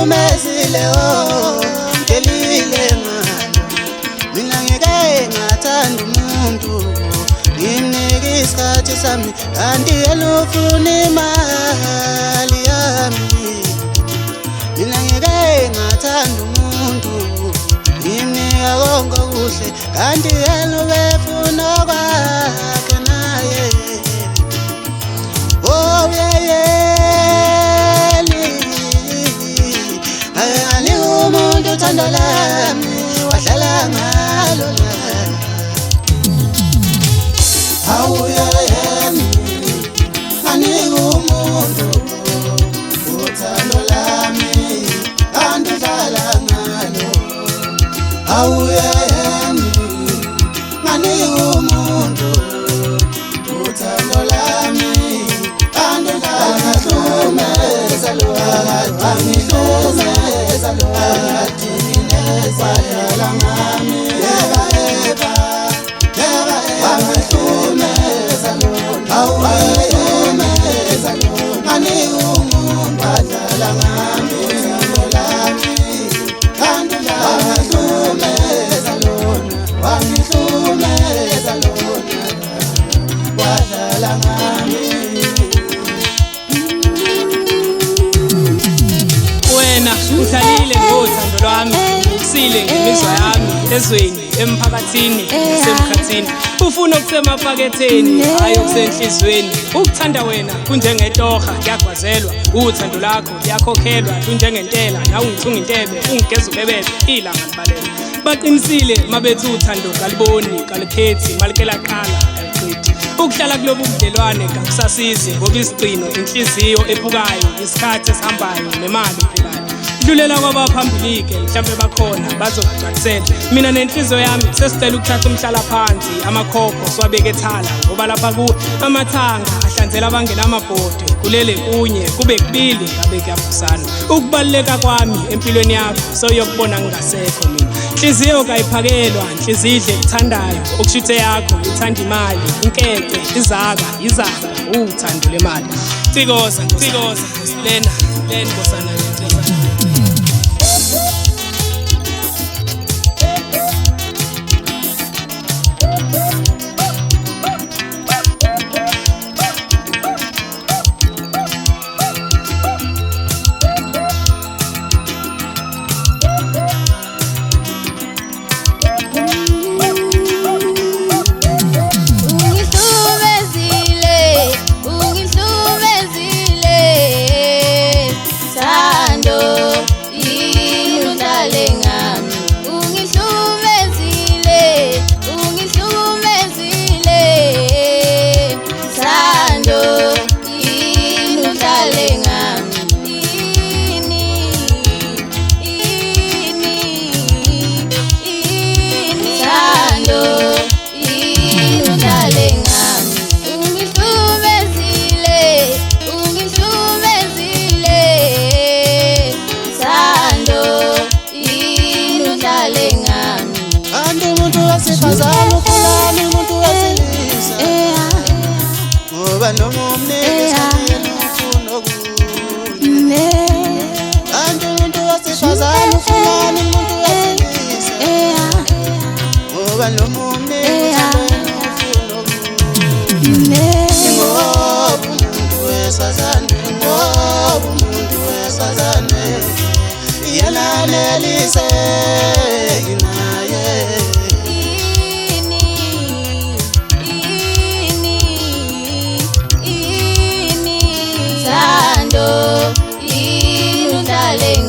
ngihlukumezile ngelile ngalo mina ngeke ngathanda umuntu ngimnika isikhathi sami kanti yena ufuna imali yami mina ngeke ngathanda umuntu ngimnika konke kuhle kanti yena ubefuna okwakhe naye oh yeyeli umuntu uthando lami wahlala ngalo la awuyeyemi anike umuntu uthando lami kanti uhlala ngalo awuyeyemi anike umuntu uthando lami kanti uhlala ngihlumeza lo angihlumeza lo athileza yala ngami eba angihlumeza lo awuyeyemeza lo anike umuntu adlala ngami uthando lami kanti uhlala ngihlumeza lona wangihlumeza lona wadlala ngami wena uhlalile ngothando lwami usile ngemizwa yami ezweni emphakathini nasemkhathini ufuna okusemafaketheni hayi okusenhlizweni ukuthanda wena kunjengetoha kuyagwazelwa uthando lakho liyakhokhelwa kunjengentela nawe ungithunga intebe ungigeza ubebele ilanga libalele baqinisile mabethi uthando kaliboni kalikhethi malikela qala kalichithi ukuhlala kulobu budlelwane kakusasizi ngoba isigcino inhliziyo ebukayo isikhathi esihambayo nemali ephelayo dlulela kwabaphambili-ke mhlawumbe bakhona bazokugcwalisela mina nenhliziyo yami sesicela ukuthatha umhlala phansi amakhokho siwabeke ethala ngoba lapha kuwe amathanga ahlanzela abangenamabhodi kulele kunye kube kubili ngabe kuyavusana ukubaluleka kwami empilweni yakho sewuyokubona ngingasekho mina inhliziyo kayiphakelwa inhliziyo idle ekuthandayo okushuthe yakho ithanda imali inkece izaka uthando lemali tsikoza lena nkosana Sifazana ukulani umuntu wesilisa ngoba noma umnike ufuna okunye kanti umuntu wesifazana ukulani umuntu wesilisa ngoba noma umnike ufuna okunye ngoba umuntu wesifazana yena nelise naye Thando, darling.